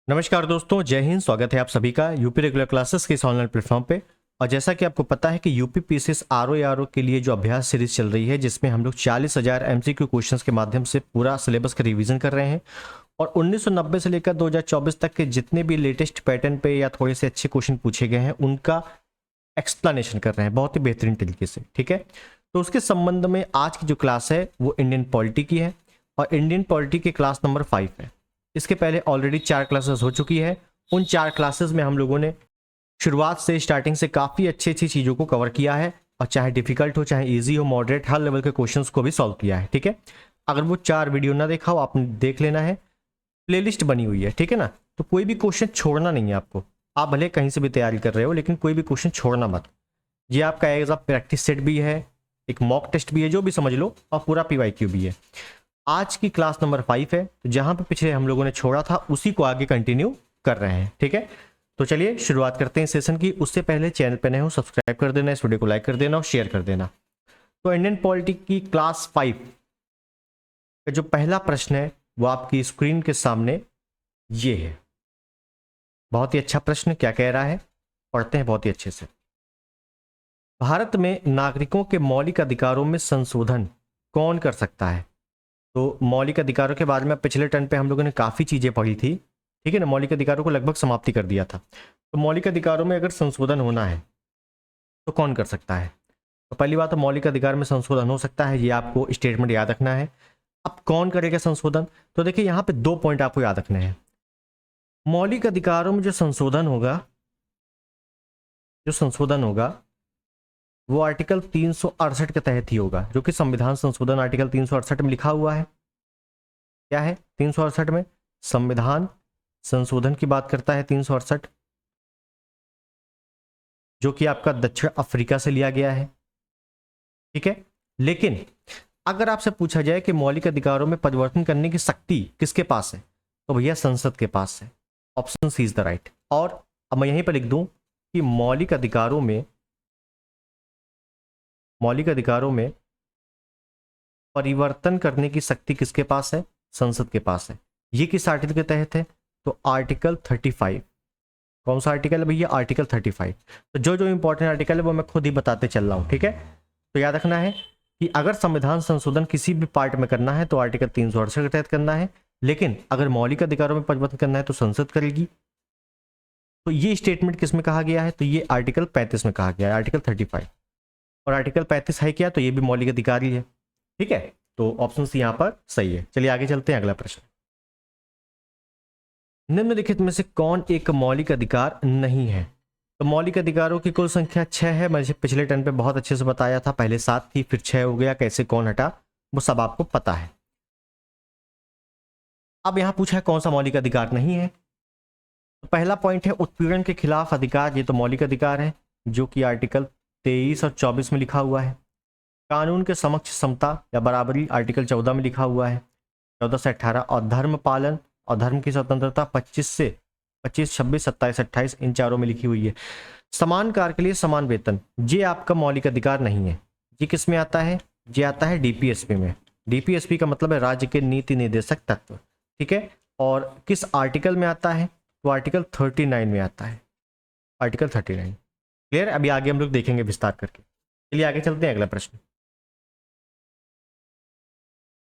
नमस्कार दोस्तों, जय हिंद। स्वागत है आप सभी का यूपी रेगुलर क्लासेस के इस ऑनलाइन प्लेटफॉर्म पे। और जैसा कि आपको पता है कि यूपी पीसीएस आरओ के लिए जो अभ्यास सीरीज चल रही है, जिसमें हम लोग 40,000 एमसीक्यू क्वेश्चंस के माध्यम से पूरा सिलेबस का रिवीजन कर रहे हैं और 1990 से लेकर 2024 तक के जितने भी लेटेस्ट पैटर्न पे या थोड़े से अच्छे क्वेश्चन पूछे गए हैं उनका एक्सप्लेनेशन कर रहे हैं बहुत ही बेहतरीन तरीके से। ठीक है, तो उसके संबंध में आज की जो क्लास है वो इंडियन पॉलिटी की है और इंडियन पॉलिटी की क्लास नंबर 5 है। इसके पहले ऑलरेडी 4 क्लासेस हो चुकी है। उन 4 क्लासेस में हम लोगों ने शुरुआत से स्टार्टिंग से काफ़ी अच्छी अच्छी चीज़ों को कवर किया है और चाहे डिफिकल्ट हो चाहे इजी हो मॉडरेट हर लेवल के क्वेश्चंस को भी सॉल्व किया है। ठीक है, अगर वो 4 वीडियो ना देखा हो आपने देख लेना है, प्लेलिस्ट बनी हुई है। ठीक है ना, तो कोई भी क्वेश्चन छोड़ना नहीं है आपको। आप भले कहीं से भी तैयारी कर रहे हो लेकिन कोई भी क्वेश्चन छोड़ना मत। ये आपका एज अ प्रैक्टिस सेट भी है, एक मॉक टेस्ट भी है, जो भी समझ लो, और पूरा पीवाईक्यू भी है। आज की क्लास नंबर 5 है, तो जहां पे पिछले हम लोगों ने छोड़ा था उसी को आगे कंटिन्यू कर रहे हैं। ठीक है, तो चलिए शुरुआत करते हैं सेशन की। उससे पहले चैनल पर नए हो सब्सक्राइब कर देना, इस वीडियो को लाइक कर देना और शेयर कर देना। तो इंडियन पॉलिटी की क्लास 5 का जो पहला प्रश्न है वो आपकी स्क्रीन के सामने ये है। बहुत ही अच्छा प्रश्न, क्या कह रहा है पढ़ते हैं बहुत ही अच्छे से। भारत में नागरिकों के मौलिक अधिकारों में संशोधन कौन कर सकता है? तो मौलिक अधिकारों के बारे में पिछले टर्न पे हम लोगों ने काफ़ी चीज़ें पढ़ी थी। ठीक है ना, मौलिक अधिकारों को लगभग समाप्ति कर दिया था। तो मौलिक अधिकारों में अगर संशोधन होना है तो कौन कर सकता है? तो पहली बात तो मौलिक अधिकार में संशोधन हो सकता है, ये आपको स्टेटमेंट याद रखना है। अब कौन करेगा संशोधन? तो देखिए यहाँ पे 2 पॉइंट आपको याद रखने हैं। मौलिक अधिकारों में जो संशोधन होगा वो आर्टिकल 368 के तहत ही होगा, जो कि संविधान संशोधन आर्टिकल 368 में लिखा हुआ है। क्या है 368 में? संविधान संशोधन की बात करता है 368, जो कि आपका दक्षिण अफ्रीका से लिया गया है। ठीक है, लेकिन अगर आपसे पूछा जाए कि मौलिक अधिकारों में परिवर्तन करने की शक्ति किसके पास है, तो भैया संसद के पास है। Option C is the right. और अब मैं यहीं पर लिख दूं कि मौलिक अधिकारों में परिवर्तन करने की शक्ति किसके पास है? संसद के पास है। ये किस आर्टिकल के तहत है? तो आर्टिकल 35। कौन सा आर्टिकल है भैया? आर्टिकल 35। तो जो जो इंपॉर्टेंट आर्टिकल है वो मैं खुद ही बताते चल रहा हूँ। ठीक है, तो याद रखना है कि अगर संविधान संशोधन किसी भी पार्ट में करना है तो आर्टिकल 368 के तहत करना है, लेकिन अगर मौलिक अधिकारों में परिवर्तन करना है तो संसद करेगी। तो ये स्टेटमेंट किस में कहा गया है? तो ये आर्टिकल 35 में कहा गया है, आर्टिकल 35। और आर्टिकल 35 है क्या? तो ये भी मौलिक अधिकार ही है। ठीक है, तो ऑप्शन सी यहाँ पर सही है। चलिए आगे चलते हैं, अगला प्रश्न। निम्नलिखित में से कौन एक मौलिक अधिकार नहीं है? तो मौलिक अधिकारों की कुल संख्या 6 है। मैंने पिछले टर्न पे बहुत अच्छे से बताया था, पहले 7 थी फिर 6 हो गया, कैसे कौन हटा वो सब आपको पता है। अब यहां पूछा है कौन सा मौलिक अधिकार नहीं है। तो पहला पॉइंट है उत्पीड़न के खिलाफ अधिकार, ये तो मौलिक अधिकार है जो कि आर्टिकल 23 और 24 में लिखा हुआ है। कानून के समक्ष समता या बराबरी आर्टिकल 14 में लिखा हुआ है, 14 से 18। और धर्म पालन और धर्म की स्वतंत्रता 25, 26, 27, 28 इन चारों में लिखी हुई है। समान कार्य के लिए समान वेतन, ये आपका मौलिक अधिकार नहीं है। ये किस में आता है? ये आता है डीपीएसपी में। डीपीएसपी का मतलब है राज्य के नीति निर्देशक तत्व। ठीक है, और किस आर्टिकल में आता है? तो आर्टिकल 39 में आता है, आर्टिकल 39। क्लियर? अभी आगे हम लोग देखेंगे विस्तार करके। चलिए आगे चलते हैं, अगला प्रश्न।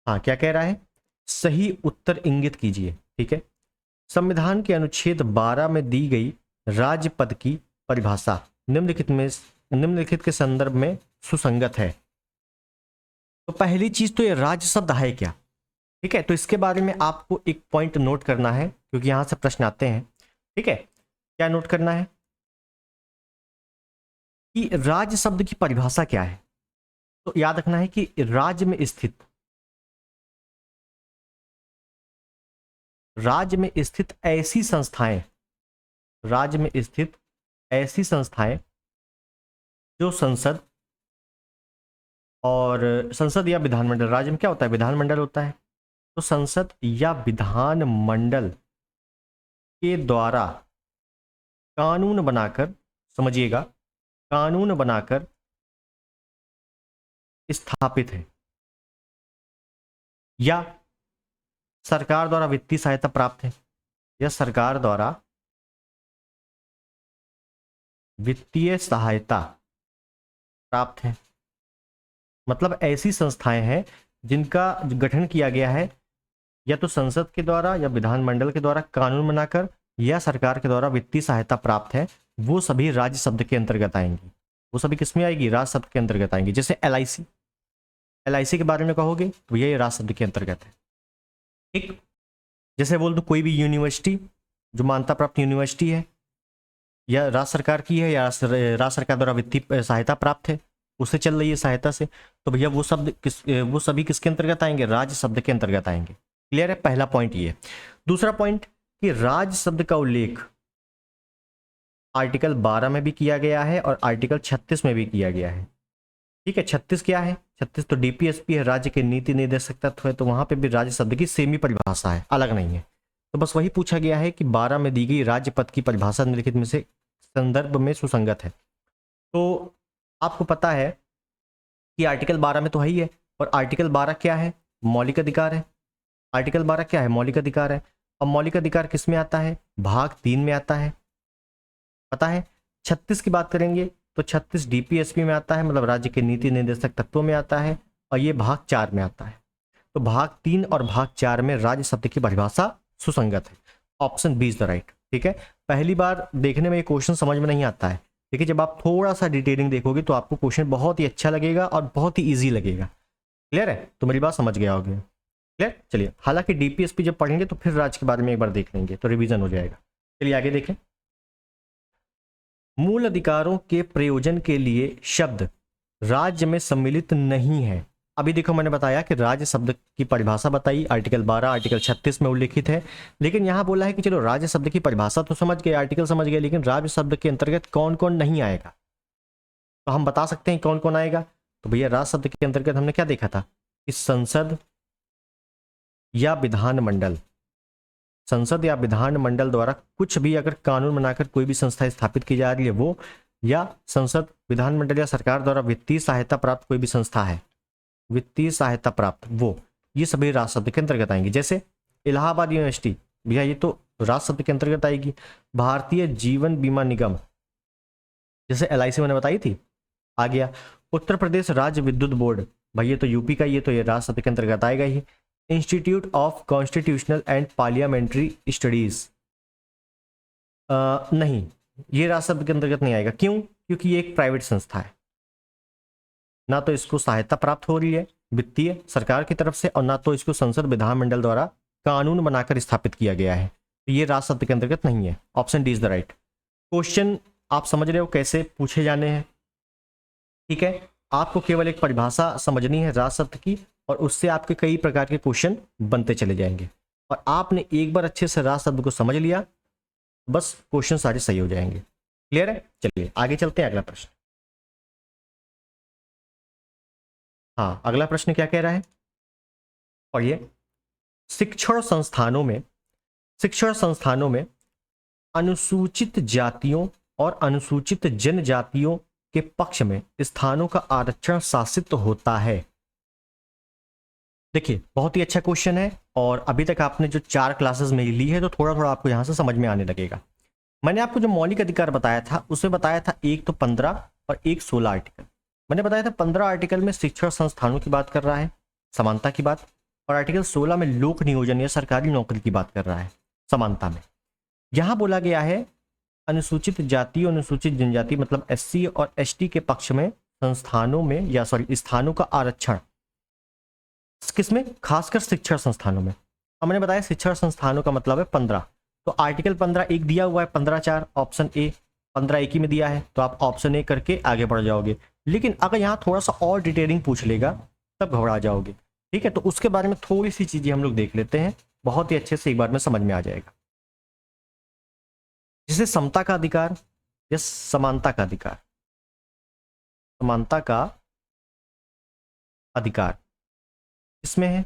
हाँ, क्या कह रहा है? सही उत्तर इंगित कीजिए। ठीक है, संविधान के अनुच्छेद 12 में दी गई राज्य पद की परिभाषा निम्नलिखित के संदर्भ में सुसंगत है। तो पहली चीज तो ये राज्य शब्द है क्या? ठीक है, तो इसके बारे में आपको एक पॉइंट नोट करना है क्योंकि यहां से प्रश्न आते हैं। ठीक है, क्या नोट करना है कि राज्य शब्द की परिभाषा क्या है? तो याद रखना है कि राज्य में स्थित ऐसी संस्थाएं जो संसद या विधानमंडल, राज्य में क्या होता है? विधानमंडल होता है। तो संसद या विधानमंडल के द्वारा कानून बनाकर, समझिएगा, कानून बनाकर स्थापित है या सरकार द्वारा वित्तीय सहायता प्राप्त है। या सरकार द्वारा वित्तीय सहायता प्राप्त है। मतलब ऐसी संस्थाएं हैं जिनका गठन किया गया है या तो संसद के द्वारा या विधानमंडल के द्वारा कानून बनाकर या सरकार के द्वारा वित्तीय सहायता प्राप्त है, वो सभी राज्य शब्द के अंतर्गत आएंगी। वो सभी किसमें आएगी? राज्य शब्द के अंतर्गत आएंगी। जैसे एलआईसी, एलआईसी के बारे में कहोगे तो ये राज्य शब्द के अंतर्गत है। ठीक, जैसे बोल दो कोई भी यूनिवर्सिटी जो मान्यता प्राप्त यूनिवर्सिटी है या राज्य सरकार की है या राज्य सरकार द्वारा वित्तीय सहायता प्राप्त है, उससे चल रही है सहायता से, तो भैया वो सभी किसके अंतर्गत आएंगे? राज्य शब्द के अंतर्गत आएंगे। क्लियर है? पहला पॉइंट ये। दूसरा पॉइंट कि राज्य शब्द का उल्लेख आर्टिकल 12 में भी किया गया है और आर्टिकल 36 में भी किया गया है। ठीक है, 36 क्या है? 36 तो डीपीएसपी है, राज्य के नीति निर्देशक तत्व है, तो वहां पे भी राज्य शब्द की सेमी परिभाषा है, अलग नहीं है। तो बस वही पूछा गया है कि 12 में दी गई राज्य पद की परिभाषा निम्नलिखित में से संदर्भ में सुसंगत है। तो आपको पता है कि आर्टिकल 12 में तो है ही है, और आर्टिकल 12 क्या है? मौलिक अधिकार है। आर्टिकल 12 क्या है? मौलिक अधिकार है। अब मौलिक अधिकार किस में आता है? भाग 3 में आता है, पता है। 36 की बात करेंगे तो 36 डीपीएसपी में आता है, मतलब राज्य के नीति निर्देशक तत्वों में आता है, और ये भाग 4 में आता है। तो भाग 3 और भाग 4 में राज्य शब्द की परिभाषा सुसंगत है। Option B is the right. ठीक है, पहली बार देखने में ये क्वेश्चन समझ में नहीं आता है, लेकिन जब आप थोड़ा सा डिटेलिंग देखोगे तो आपको क्वेश्चन बहुत ही अच्छा लगेगा और बहुत ही ईजी लगेगा। क्लियर है? तो मेरी बात समझ गया होगा। क्लियर? चलिए, हालांकि डीपीएसपी जब पढ़ेंगे तो फिर राज्य के बारे में एक बार देख लेंगे, तो रिवीजन हो जाएगा। चलिए आगे देखें। मूल अधिकारों के प्रयोजन के लिए शब्द राज्य में सम्मिलित नहीं है। अभी देखो, मैंने बताया कि राज्य शब्द की परिभाषा बताई, आर्टिकल 12 आर्टिकल 36 में उल्लिखित है, लेकिन यहां बोला है कि चलो राज्य शब्द की परिभाषा तो समझ गए, आर्टिकल समझ गए, लेकिन राज्य शब्द के अंतर्गत कौन कौन नहीं आएगा, तो हम बता सकते हैं कौन कौन आएगा। तो भैया राज्य शब्द के अंतर्गत हमने क्या देखा था कि संसद या विधानमंडल, संसद या विधानमंडल द्वारा कुछ भी अगर कानून बनाकर कोई भी संस्था स्थापित की जा रही है वो, या संसद विधानमंडल या सरकार द्वारा वित्तीय सहायता प्राप्त कोई भी संस्था है, वित्तीय सहायता प्राप्त, वो ये सभी राज्य शब्द के अंतर्गत आएंगे। जैसे इलाहाबाद यूनिवर्सिटी, भैया ये तो राज्य शब्द के अंतर्गत आएगी। भारतीय जीवन बीमा निगम, जैसे एलआईसी मैंने बताई थी, आ गया। उत्तर प्रदेश राज्य विद्युत बोर्ड, भाई ये तो यूपी का, ये तो ये राज्य शब्द के अंतर्गत आएगा ही। Institute of constitutional and parliamentary studies, नहीं, ये राज्य शब्द के अंतर्गत नहीं आएगा। क्यों? क्योंकि ये एक प्राइवेट संस्था है, ना तो इसको सहायता प्राप्त हो रही है वित्तीय सरकार की तरफ से, और ना तो इसको संसद विधानमंडल द्वारा कानून बनाकर स्थापित किया गया है, तो ये राज्य शब्द के अंतर्गत नहीं है। Option D is the right. Question आप समझ रहे हो कैसे पूछे जाने हैं? ठीक है, आपको केवल एक परिभाषा समझनी है राज्य शब्द की, और उससे आपके कई प्रकार के क्वेश्चन बनते चले जाएंगे, और आपने एक बार अच्छे से राज्य शब्द को समझ लिया, बस क्वेश्चन सारे सही हो जाएंगे। क्लियर है? चलिए आगे चलते हैं, अगला प्रश्न। हाँ, अगला प्रश्न क्या कह रहा है? और ये शिक्षण संस्थानों में, शिक्षण संस्थानों में अनुसूचित जातियों और अनुसूचित जनजातियों के पक्ष में स्थानों का आरक्षण शासित होता है। देखिए, बहुत ही अच्छा क्वेश्चन है, और अभी तक आपने जो 4 क्लासेस में ली है तो थोड़ा थोड़ा आपको यहां से समझ में आने लगेगा। मैंने आपको जो मौलिक अधिकार बताया था उसमें बताया था एक तो 15 और एक 16 आर्टिकल। मैंने बताया था 15 आर्टिकल में शिक्षण संस्थानों की बात कर रहा है, समानता की बात, और आर्टिकल 16 में लोक नियोजन या सरकारी नौकरी की बात कर रहा है, समानता में। यहां बोला गया है अनुसूचित जाति और अनुसूचित जनजाति, मतलब एससी और एसटी के पक्ष में संस्थानों में, या सॉरी स्थानों का आरक्षण किसमें? खासकर शिक्षण संस्थानों में। हमने बताया शिक्षण संस्थानों का मतलब है 15, तो आर्टिकल 15 एक दिया हुआ है, 15(4) ऑप्शन ए, 15 एक ही में दिया है, तो आप ऑप्शन ए करके आगे बढ़ जाओगे। लेकिन अगर यहाँ थोड़ा सा और डिटेलिंग पूछ लेगा तब घबरा जाओगे। ठीक है, तो उसके बारे में थोड़ी सी चीजें हम लोग देख लेते हैं, बहुत ही अच्छे से एक बार में समझ में आ जाएगा। जैसे समता का अधिकार या समानता का अधिकार, समानता का अधिकार इसमें है,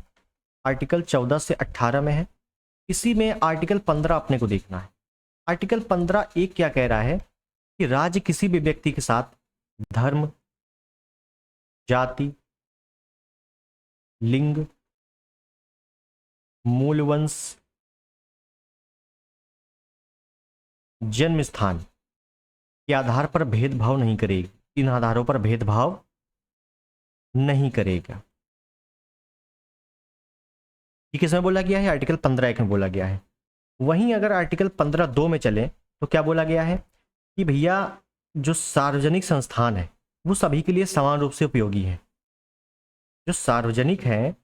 आर्टिकल 14 से 18 में है। इसी में आर्टिकल 15 अपने को देखना है। आर्टिकल 15 एक क्या कह रहा है कि राज्य किसी भी व्यक्ति के साथ धर्म, जाति, लिंग, मूल वंश, जन्म स्थान के आधार पर भेदभाव नहीं करेगी, इन आधारों पर भेदभाव नहीं करेगा। ये किसमें बोला गया है? आर्टिकल 15(1) में बोला गया है। वहीं अगर आर्टिकल 15(2) में चले तो क्या बोला गया है कि भैया जो सार्वजनिक संस्थान है वो सभी के लिए समान रूप से उपयोगी है। जो सार्वजनिक है,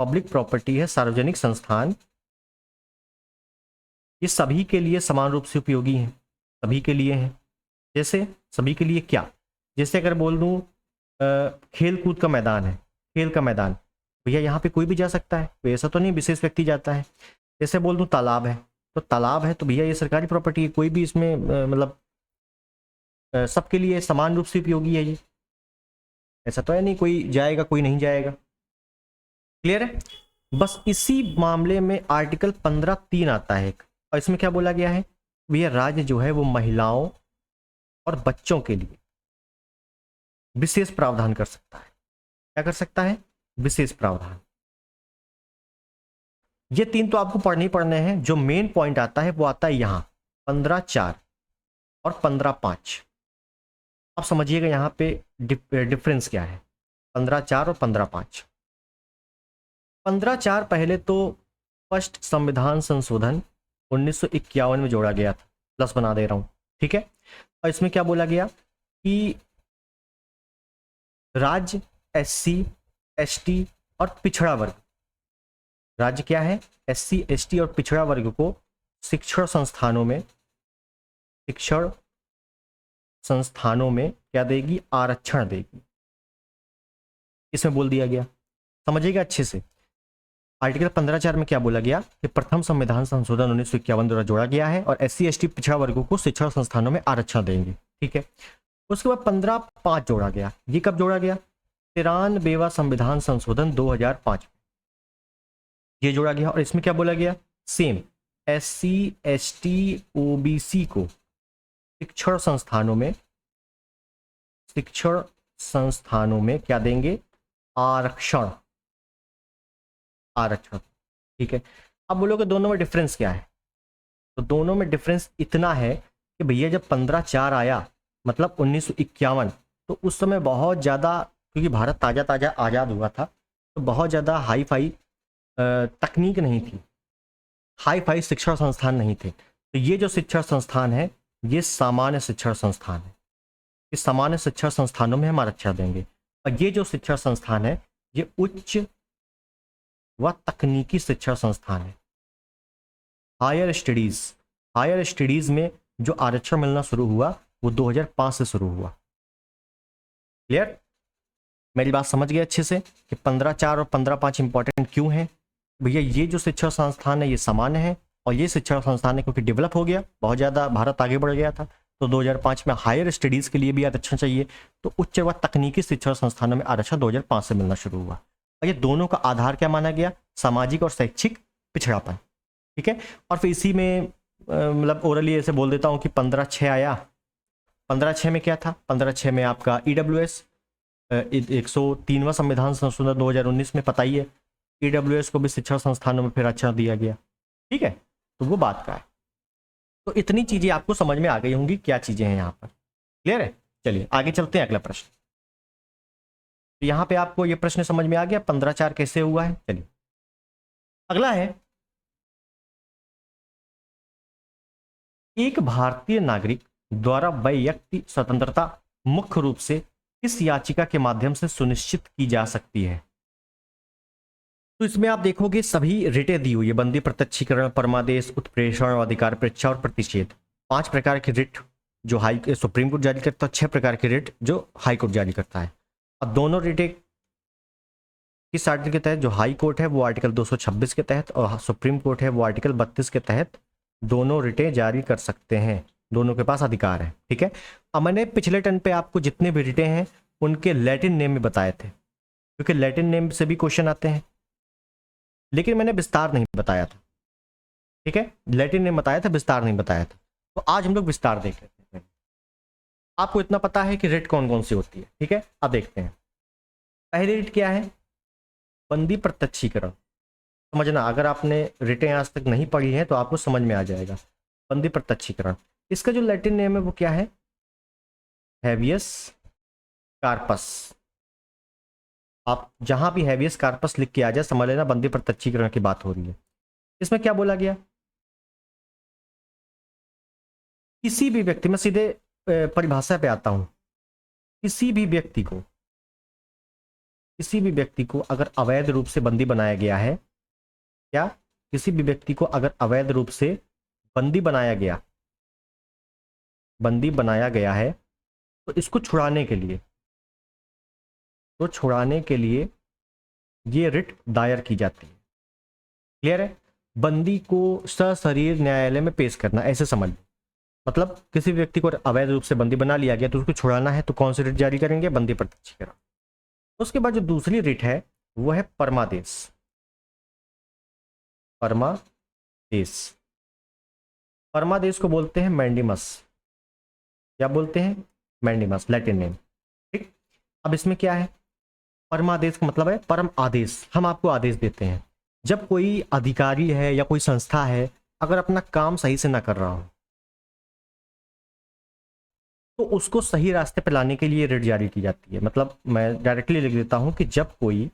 पब्लिक प्रॉपर्टी है, सार्वजनिक संस्थान, ये सभी के लिए समान रूप से उपयोगी है, सभी के लिए है। जैसे सभी के लिए क्या? जैसे अगर बोल दूं खेल कूद का मैदान है, खेल का मैदान, भैया यहाँ पे कोई भी जा सकता है, तो ऐसा तो नहीं विशेष व्यक्ति जाता है। जैसे बोल दूं तालाब है, तो तालाब है तो भैया ये सरकारी प्रॉपर्टी है, कोई भी इसमें मतलब सबके लिए समान रूप से उपयोगी है। ये ऐसा तो है नहीं कोई जाएगा कोई नहीं जाएगा। क्लियर है? बस इसी मामले में आर्टिकल 15(3) आता है एक, और इसमें क्या बोला गया है? भैया राज्य जो है वो महिलाओं और बच्चों के लिए विशेष प्रावधान कर सकता है। क्या कर सकता है? विशेष प्रावधान। ये 3 तो आपको पढ़ने ही पढ़ने हैं। जो मेन पॉइंट आता है वो आता है यहां 15(4) और 15(5). अब समझिएगा यहां पे डिफरेंस क्या है 15(4) और 15(5). 15(4) पहले तो फर्स्ट संविधान संशोधन 1951 में जोड़ा गया था, प्लस बना दे रहा हूं, ठीक है। और इसमें क्या बोला गया कि राज्य SC ST और पिछड़ा वर्ग, राज्य क्या है? SC ST और पिछड़ा वर्ग को शिक्षण संस्थानों में क्या देगी? आरक्षण देगी। इसमें बोल दिया गया, समझिएगा अच्छे से। आर्टिकल 15(4) में क्या बोला गया कि प्रथम संविधान संशोधन 1951 द्वारा जोड़ा गया है और SC ST पिछड़ा वर्गों को शिक्षण संस्थानों में आरक्षण देंगे, ठीक है। उसके बाद 15(5) जोड़ा गया। ये कब जोड़ा गया? 93वां संविधान संशोधन 2005 में ये जोड़ा गया। और इसमें क्या बोला गया? सेम SC ST OBC को शिक्षण संस्थानों में क्या देंगे? आरक्षण, ठीक है। अब बोलोगे दोनों में डिफरेंस क्या है? तो दोनों में डिफरेंस इतना है कि भैया जब 15(4) आया मतलब 1951, तो उस समय बहुत ज़्यादा, क्योंकि भारत ताज़ा ताज़ा आज़ाद हुआ था, तो बहुत ज़्यादा हाई फाई तकनीक नहीं थी, हाई फाई शिक्षण संस्थान नहीं थे। तो ये जो शिक्षण संस्थान है ये सामान्य शिक्षण संस्थान है। इस सामान्य शिक्षण संस्थानों में हम आरक्षण देंगे। और ये जो शिक्षण संस्थान है ये उच्च व तकनीकी शिक्षण संस्थान है। हायर स्टडीज में जो आरक्षण मिलना शुरू हुआ वो 2005 से शुरू हुआ। क्लियर? मेरी बात समझ गए अच्छे से कि 15(4) और 15(5) इंपॉर्टेंट क्यों है? भैया ये जो शिक्षण संस्थान है ये सामान्य है, और ये शिक्षण संस्थान है क्योंकि डेवलप हो गया, बहुत ज़्यादा भारत आगे बढ़ गया था, तो 2005 में हायर स्टडीज़ के लिए भी आरक्षण चाहिए, तो उच्च व तकनीकी शिक्षण संस्थानों में आरक्षण 2005 से मिलना शुरू हुआ। और ये दोनों का आधार क्या माना गया? सामाजिक और शैक्षिक पिछड़ापन, ठीक है। और फिर इसी में मतलब ओरली ऐसे बोल देता हूँ कि 15(6) आया। 15(6) में क्या था? 15(6) में आपका EWS 103वां संविधान संशोधन 2019 में, पता ही है, EWS को भी शिक्षण संस्थानों में फिर आरक्षण दिया गया, ठीक है। तो वो बात का है। तो इतनी चीजें आपको समझ में आ गई होंगी क्या चीजें हैं यहाँ पर। क्लियर है? चलिए आगे चलते हैं अगला प्रश्न। तो यहाँ पे आपको ये प्रश्न समझ में आ गया 15(4) कैसे हुआ है। चलिए अगला है, एक भारतीय नागरिक द्वारा वैयक्तिक स्वतंत्रता मुख्य रूप से किस याचिका के माध्यम से सुनिश्चित की जा सकती है? तो इसमें आप देखोगे सभी रिटें दी हुई है, बंदी, प्रत्यक्षीकरण, परमादेश, उत्प्रेषण, अधिकार परीक्षा और प्रतिषेध। 5 प्रकार के रिट जो सुप्रीम कोर्ट जारी करता है, 6 प्रकार के रिट जो हाई कोर्ट जारी करता है। अब दोनों रिटें किस आर्टिकल के तहत? जो हाई कोर्ट है वो आर्टिकल 226 के तहत और सुप्रीम कोर्ट है वो आर्टिकल 32 के तहत दोनों रिटें जारी कर सकते हैं, दोनों के पास अधिकार है, ठीक है। अब मैंने पिछले टर्न पे आपको जितने भी रिटें हैं उनके लैटिन नेम में बताए थे, क्योंकि लैटिन नेम से भी क्वेश्चन आते हैं, लेकिन मैंने विस्तार नहीं बताया था, ठीक है। लैटिन नेम बताया था, विस्तार नहीं बताया था। तो आज हम लोग विस्तार देख लेते हैं। आपको इतना पता है कि रिट कौन कौन सी होती है, ठीक है। अब देखते हैं पहली रिट क्या है? बंदी प्रत्यक्षीकरण। समझना, अगर आपने रिटें आज तक नहीं पढ़ी हैं तो आपको समझ में आ जाएगा। बंदी प्रत्यक्षीकरण, इसका जो लैटिन नेम है वो क्या है? Habeas corpus. आप जहां भी हैवियस कार्पस लिख के आ जाए समझ लेना बंदी प्रत्यक्षीकरण की बात हो रही है। इसमें क्या बोला गया? किसी भी व्यक्ति, मैं सीधे परिभाषा पे आता हूं, किसी भी व्यक्ति को, किसी भी व्यक्ति को अगर अवैध रूप से बंदी बनाया गया है, क्या किसी भी व्यक्ति को अगर अवैध रूप से बंदी बनाया गया, बंदी बनाया गया है, तो इसको छुड़ाने के लिए, तो छुड़ाने के लिए ये रिट दायर की जाती है। क्लियर है? बंदी को सशरीर न्यायालय में पेश करना, ऐसे समझ लो। मतलब किसी व्यक्ति को अवैध रूप से बंदी बना लिया गया तो उसको छुड़ाना है तो कौन सी रिट जारी करेंगे? बंदी प्रत्यक्षीकरण। उसके बाद जो दूसरी रिट है वो है परमादेश। परमादेश, परमादेश को बोलते हैं मैंडिमस। क्या बोलते हैं? मैंडिमस, लैटिन नेम। ठीक। अब इसमें क्या है? परमादेश का मतलब है परम आदेश, हम आपको आदेश देते हैं। जब कोई अधिकारी है या कोई संस्था है अगर अपना काम सही से ना कर रहा हो तो उसको सही रास्ते पर लाने के लिए रिट जारी की जाती है। मतलब मैं डायरेक्टली लिख देता हूं कि जब कोई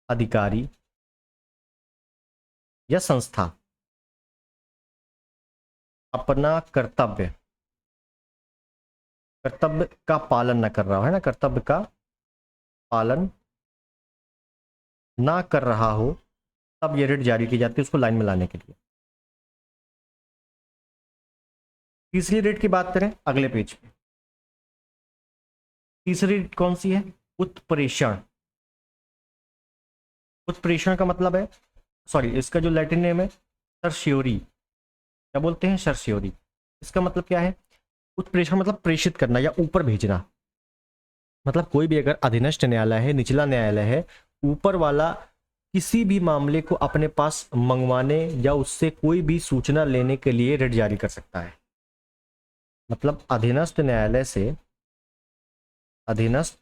अधिकारी या संस्था अपना कर्तव्य, कर्तव्य का पालन ना कर रहा हो, है ना, कर्तव्य का पालन ना कर रहा हो तब ये रिट जारी की जाती है उसको लाइन में लाने के लिए। तीसरी रिट की बात करें अगले पेज पे। तीसरी रिट कौन सी है? उत्प्रेषण। उत्प्रेषण का मतलब है, सॉरी, इसका जो लैटिन नेम है सर्श्योरी। क्या बोलते हैं? सर्श्योरी। इसका मतलब क्या है? उत्प्रेषण मतलब प्रेषित करना या ऊपर भेजना। मतलब कोई भी अगर अधीनस्थ न्यायालय है, निचला न्यायालय है, ऊपर वाला किसी भी मामले को अपने पास मंगवाने या उससे कोई भी सूचना लेने के लिए रिट जारी कर सकता है। मतलब अधीनस्थ न्यायालय से, अधीनस्थ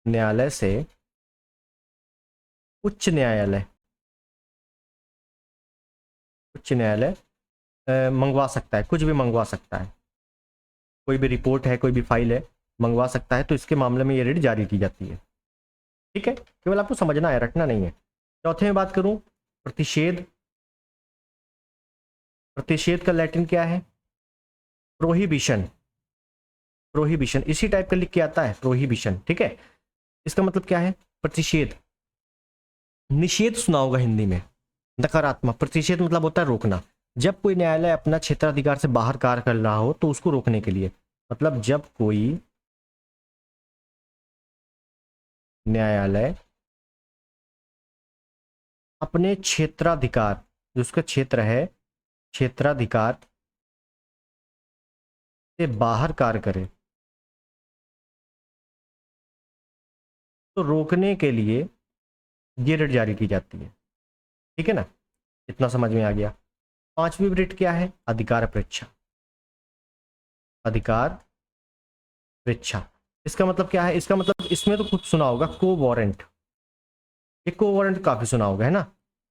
न्यायालय से उच्च न्यायालय, उच्च न्यायालय मंगवा सकता है, कुछ भी मंगवा सकता है। कोई भी रिपोर्ट है, कोई भी फाइल है, मंगवा सकता है। तो इसके मामले में ये रिट जारी की जाती है। ठीक है, केवल आपको समझना है, रटना नहीं है। चौथे में बात करूं, प्रतिषेध। प्रतिषेध का लैटिन क्या है? प्रोहिबिशन। प्रोहिबिशन इसी टाइप का लिख के आता है, प्रोहिबिशन। ठीक है, इसका मतलब क्या है? प्रतिषेध। निषेध सुना होगा हिंदी में, नकारात्मक। प्रतिषेध मतलब होता है रोकना। जब कोई न्यायालय अपना क्षेत्राधिकार से बाहर कार्य कर रहा हो तो उसको रोकने के लिए। मतलब जब कोई न्यायालय अपने क्षेत्राधिकार, जो उसका क्षेत्र है, क्षेत्राधिकार से बाहर कार्य करे तो रोकने के लिए ये रिट जारी की जाती है। ठीक है ना, इतना समझ में आ गया। पांचवी रिट क्या है? अधिकार परीक्षा। अधिकार परीक्षा, इसका मतलब क्या है? इसका मतलब इसमें तो खुद सुना होगा, को वारंट। ये को वारंट काफी सुना होगा, है ना।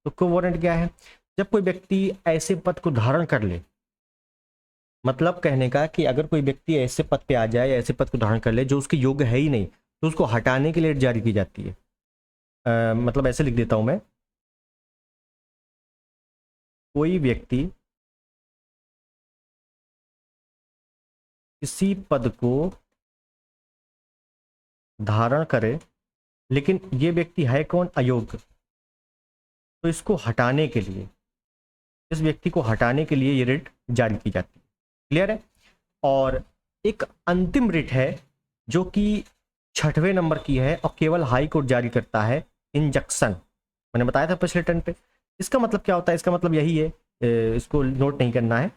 तो को वारंट क्या है? जब कोई व्यक्ति ऐसे पद को धारण कर ले, मतलब कहने का कि अगर कोई व्यक्ति ऐसे पद पे आ जाए, ऐसे पद को धारण कर ले जो उसके योग्य है ही नहीं, तो उसको हटाने के लिए जारी की जाती है। मतलब ऐसे लिख देता हूं मैं, कोई व्यक्ति किसी पद को धारण करे लेकिन ये व्यक्ति है कौन? अयोग्य, तो इसको हटाने के लिए, इस व्यक्ति को हटाने के लिए ये रिट जारी की जाती है। क्लियर है? और एक अंतिम रिट है जो कि 6वें नंबर की है और केवल हाई कोर्ट जारी करता है, इंजंक्शन। मैंने बताया था पिछले टर्न पे। इसका मतलब क्या होता है? इसका मतलब यही है, इसको नोट नहीं करना है,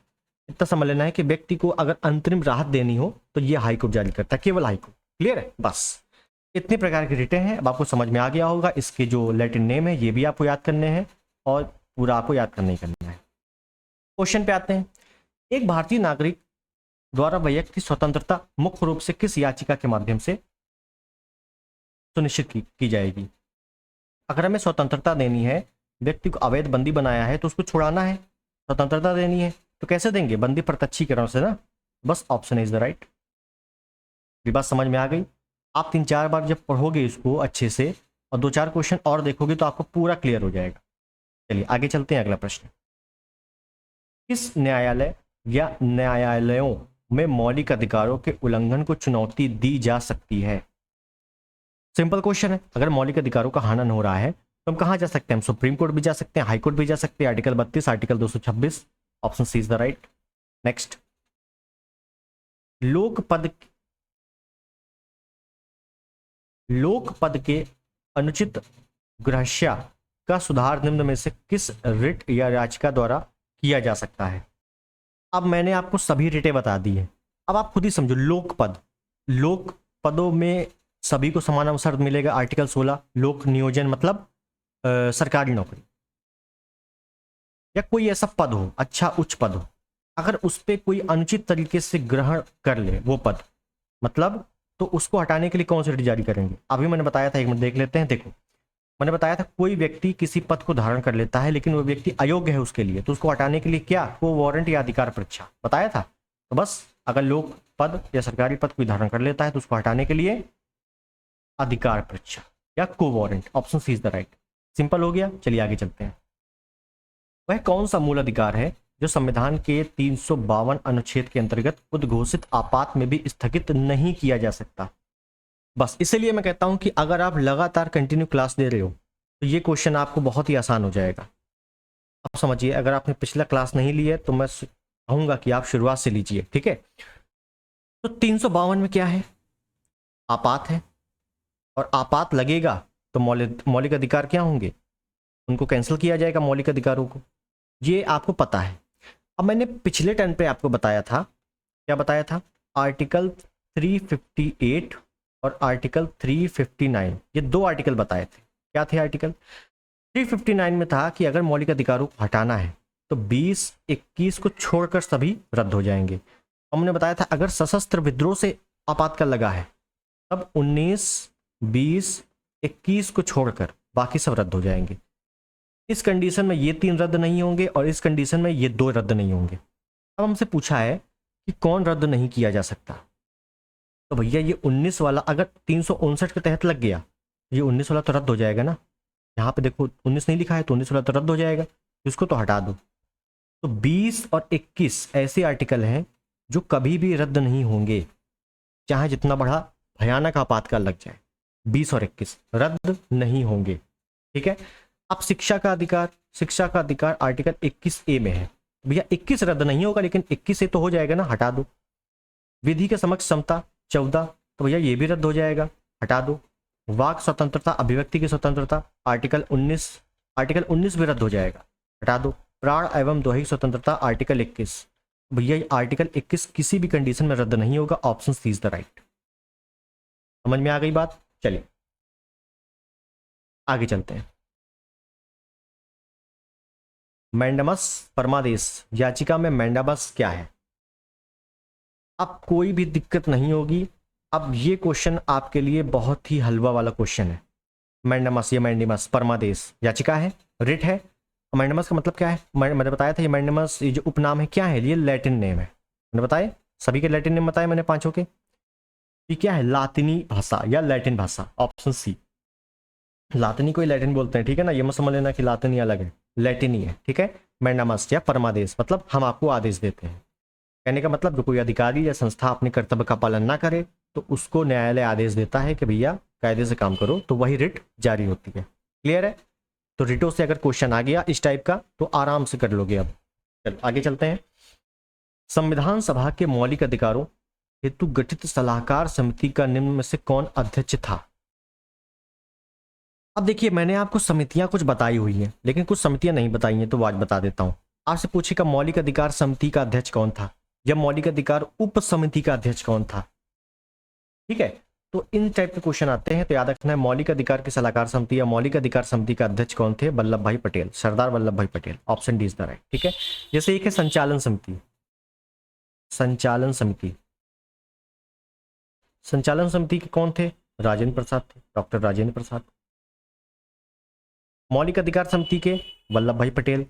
इतना समझ लेना है कि व्यक्ति को अगर अंतरिम राहत देनी हो तो ये हाई कोर्ट जारी करता है, केवल हाई कोर्ट। क्लियर है? बस इतने प्रकार की रिटें हैं। अब आपको समझ में आ गया होगा। इसके जो लैटिन नेम है ये भी आपको याद करने हैं और पूरा आपको याद करना ही करना है। क्वेश्चन पे आते हैं। एक भारतीय नागरिक द्वारा वैयक्तिक स्वतंत्रता मुख्य रूप से किस याचिका के माध्यम से सुनिश्चित की जाएगी? अगर हमें स्वतंत्रता देनी है व्यक्ति को अवैध बंदी बनाया है तो उसको छुड़ाना है, स्वतंत्रता देनी है, तो कैसे देंगे? बंदी प्रत्यक्षीकरण से ना। बस ऑप्शन इज द राइट। ये बात समझ में आ गई? आप 3-4 बार जब पढ़ोगे इसको अच्छे से और 2-4 क्वेश्चन और देखोगे तो आपको पूरा क्लियर हो जाएगा। चलिए आगे चलते हैं, अगला प्रश्न। किस न्यायालय या न्यायालयों में मौलिक अधिकारों के उल्लंघन को चुनौती दी जा सकती है? सिंपल क्वेश्चन है। अगर मौलिक अधिकारों का हनन हो रहा है तो हम कहां जा सकते हैं? हम सुप्रीम कोर्ट भी जा सकते हैं, हाई कोर्ट भी जा सकते हैं, article 32, article 226। Option C is the right. Next, लोक पद के अनुचित ग्रहस्या का सुधार निम्न में से किस रिट या याचिका द्वारा किया जा सकता है? अब मैंने आपको सभी रिटें बता दी है, अब आप खुद ही समझो। लोक पदों में सभी को समान अवसर मिलेगा, आर्टिकल 16। लोक नियोजन मतलब सरकारी नौकरी या कोई ऐसा पद हो, अच्छा उच्च पद हो, अगर उस पर कोई अनुचित तरीके से ग्रहण कर ले वो पद, मतलब तो उसको हटाने के लिए कौन सी रिट जारी करेंगे? अभी मैंने बताया था, एक मिनट देख लेते हैं। देखो, मैंने बताया था कोई व्यक्ति किसी पद को धारण कर लेता है लेकिन वो व्यक्ति अयोग्य है उसके लिए, तो उसको हटाने के लिए क्या? वो वारंट या अधिकार परीक्षा बताया था। तो बस अगर लोक पद या सरकारी पद कोई धारण कर लेता है तो उसको हटाने के लिए अधिकार परीक्षा या को वारंट। Option C is the right. Simple हो गया। चलिए आगे चलते हैं। वह कौन सा मूल अधिकार है जो संविधान के 352 अनुच्छेद के अंतर्गत उद्घोषित आपात में भी स्थगित नहीं किया जा सकता? बस इसलिए मैं कहता हूं कि अगर आप लगातार कंटिन्यू क्लास दे रहे हो तो ये क्वेश्चन आपको बहुत ही आसान हो जाएगा। अब समझिए, अगर आपने पिछला क्लास नहीं लिया है तो मैं कहूंगा कि आप शुरुआत से लीजिए, ठीक है? तो 352 में क्या है? आपात है, और आपात लगेगा तो मौलिक अधिकार क्या होंगे? उनको कैंसिल किया जाएगा, मौलिक अधिकारों को। ये आपको पता है। अब मैंने पिछले टर्न पे आपको बताया था, क्या बताया था? आर्टिकल 358 और आर्टिकल 359, ये दो आर्टिकल बताए थे। क्या थे आर्टिकल? 359 में था कि अगर मौलिक अधिकारों को हटाना है तो 20-21 को छोड़कर सभी रद्द हो जाएंगे। हमने बताया था अगर सशस्त्र विद्रोह से आपातकाल लगा है तब 19, 20, 21 को छोड़कर बाकी सब रद्द हो जाएंगे। इस कंडीशन में ये 3 रद्द नहीं होंगे और इस कंडीशन में ये 2 रद्द नहीं होंगे। अब हमसे पूछा है कि कौन रद्द नहीं किया जा सकता, तो भैया ये 19 वाला अगर 359 के तहत लग गया, ये 19 वाला तो रद्द हो जाएगा ना। यहाँ पे देखो 19 नहीं लिखा है तो 19 वाला तो रद्द हो जाएगा, इसको तो हटा दो। तो 20 और 21 ऐसे आर्टिकल हैं जो कभी भी रद्द नहीं होंगे, चाहे जितना बड़ा भयानक आपातकाल लग जाए। 20 और 21 रद्द नहीं होंगे, ठीक है? अब शिक्षा का अधिकार आर्टिकल 21A में है। भैया 21 रद्द नहीं होगा लेकिन 21 से तो हो जाएगा ना, हटा दो। विधि के समक्ष समता 14, तो भैया ये भी रद्द हो जाएगा, हटा दो। वाक स्वतंत्रता, अभिव्यक्ति की स्वतंत्रता आर्टिकल 19 भी रद्द हो जाएगा, हटा दो। प्राण एवं दैहिक स्वतंत्रता आर्टिकल 21, भैया आर्टिकल 21 किसी भी कंडीशन में रद्द नहीं होगा। Option C is the right. समझ में आ गई बात? चलिए आगे चलते हैं। मैंडामस परमादेश याचिका में मैंडामस क्या है? अब कोई भी दिक्कत नहीं होगी। अब ये क्वेश्चन आपके लिए बहुत ही हलवा वाला क्वेश्चन है। मैंडामस या मैंडामस परमादेश याचिका है, रिट है। मैंडामस का मतलब क्या है? मैंने बताया था ये मैंडामस, ये जो उपनाम है क्या है? ये लैटिन नेम है। मैंने बताया सभी के लैटिन नेम बताए मैंने, पांचों के। ये क्या है? लातिनी भाषा या लैटिन भाषा। Option C. लातिनी को ही लैटिन बोलते हैं, ठीक है ना? ये मत समझ लेना कि लातिनी अलग है, लैटिन ही है, ठीक है? मैंडामस या परमादेश मतलब हम आपको आदेश देते हैं। कहने का मतलब जो कोई अधिकारी या संस्था अपने कर्तव्य का पालन ना करे तो उसको न्यायालय आदेश देता है कि भैया कायदे से काम करो, तो वही रिट जारी होती है। क्लियर है? तो रिटों से अगर क्वेश्चन आ गया इस टाइप का तो आराम से कर लोगे। अब चलो आगे चलते हैं। संविधान सभा के मौलिक अधिकारों हेतु गठित सलाहकार समिति का निम्न में से कौन अध्यक्ष था? अब देखिए मैंने आपको समितियां कुछ बताई हुई हैं लेकिन कुछ समितियां नहीं बताई हैं, तो आज बता देता हूं। आपसे पूछेगा मौलिक अधिकार समिति का अध्यक्ष कौन था या मौलिक अधिकार उप समिति का अध्यक्ष कौन था, ठीक है? तो इन टाइप के क्वेश्चन आते हैं तो याद रखना है मौलिक अधिकार की सलाहकार समिति या मौलिक अधिकार समिति का अध्यक्ष कौन थे? वल्लभ भाई पटेल, सरदार वल्लभ भाई Patel. Option D is the right, ठीक है? जैसे एक है संचालन समिति। संचालन समिति के कौन थे? राजेंद्र प्रसाद थे, डॉक्टर राजेंद्र प्रसाद। मौलिक अधिकार समिति के वल्लभ भाई पटेल।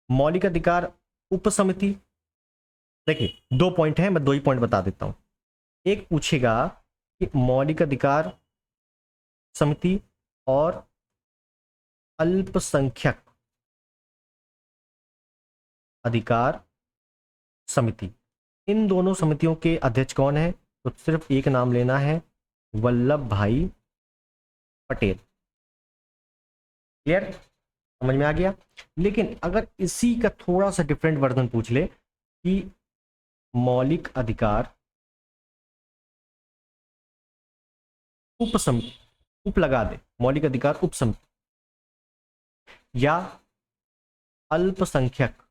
मौलिक अधिकार उप समिति, देखिए 2 पॉइंट है, मैं 2 ही पॉइंट बता देता हूं। एक पूछेगा कि मौलिक अधिकार समिति और अल्पसंख्यक अधिकार समिति, इन दोनों समितियों के अध्यक्ष कौन है? तो सिर्फ एक नाम लेना है, वल्लभ भाई पटेल। क्लियर, समझ में आ गया। लेकिन अगर इसी का थोड़ा सा डिफरेंट वर्जन पूछ ले कि मौलिक अधिकार उप समिति, उप लगा दे, मौलिक अधिकार उप समिति या अल्पसंख्यक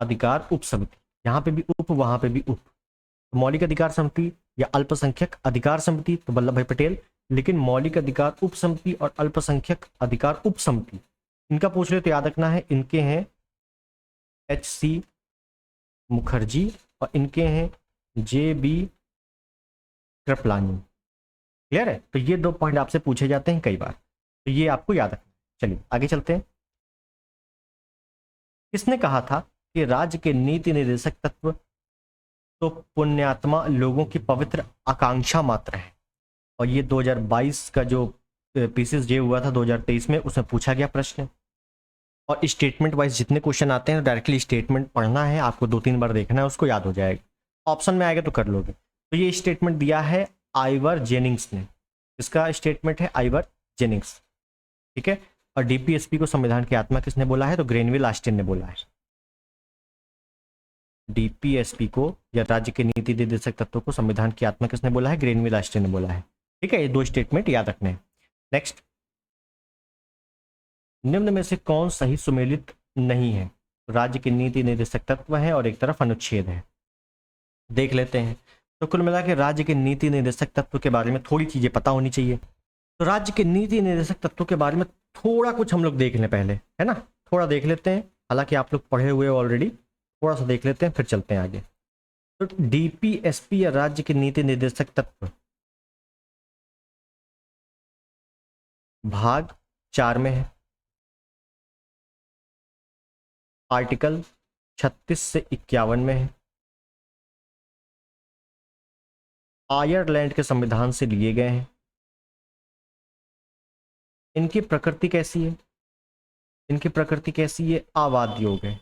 अधिकार उप समिति, यहां पे भी उप वहां पे भी उप, तो मौलिक अधिकार समिति या अल्पसंख्यक अधिकार समिति तो वल्लभ भाई पटेल। लेकिन मौलिक अधिकार उप समिति और अल्पसंख्यक अधिकार उप समिति, इनका पूछ ले तो याद रखना है, इनके हैं HC मुखर्जी और इनके हैं JB कृपलानी। क्लियर है, तो ये 2 पॉइंट आपसे पूछे जाते हैं कई बार, तो ये आपको याद रखना। चलिए आगे चलते हैं। किसने कहा था कि राज्य के नीति निर्देशक तत्व तो पुण्यात्मा लोगों की पवित्र आकांक्षा मात्र है, और ये 2022 का जो पीसीएस जे हुआ था 2023 में, उसमें पूछा गया प्रश्न। और स्टेटमेंट वाइज जितने क्वेश्चन आते हैं डायरेक्टली स्टेटमेंट पढ़ना है आपको, 2-3 बार देखना है, उसको याद हो जाएगा। ऑप्शन में आएगा तो कर लोगे। तो ये स्टेटमेंट दिया है आइवर जेनिंग्स ने, इसका स्टेटमेंट है आइवर जेनिंग्स, ठीक है। और डीपीएसपी को संविधान की आत्मा किसने बोला है? तो ग्रेनविल ऑस्टिन ने बोला है। डीपीएसपी को या राज्य के नीति निर्देशक तत्वों को संविधान की आत्मा किसने बोला है? ग्रेनविल ऑस्टिन ने बोला है, ठीक है। ये 2 स्टेटमेंट याद रखने हैं। नेक्स्ट, निम्न में से कौन सही सुमेलित नहीं है? राज्य के नीति निर्देशक तत्व है और एक तरफ अनुच्छेद है, देख लेते हैं। तो कुल मिला के राज्य के नीति निर्देशक तत्व के बारे में थोड़ी चीजें पता होनी चाहिए। तो राज्य के नीति निर्देशक तत्वों के बारे में थोड़ा कुछ हम लोग देख लें पहले, है ना, थोड़ा देख लेते हैं। हालांकि आप लोग पढ़े हुए ऑलरेडी, थोड़ा सा देख लेते हैं फिर चलते हैं आगे। तो डीपीएसपी या राज्य के नीति निर्देशक तत्व भाग 4 में है, आर्टिकल 36 से 51 में है, आयरलैंड के संविधान से लिए गए हैं। इनकी प्रकृति कैसी है? इनकी प्रकृति कैसी है? आवाद योग है।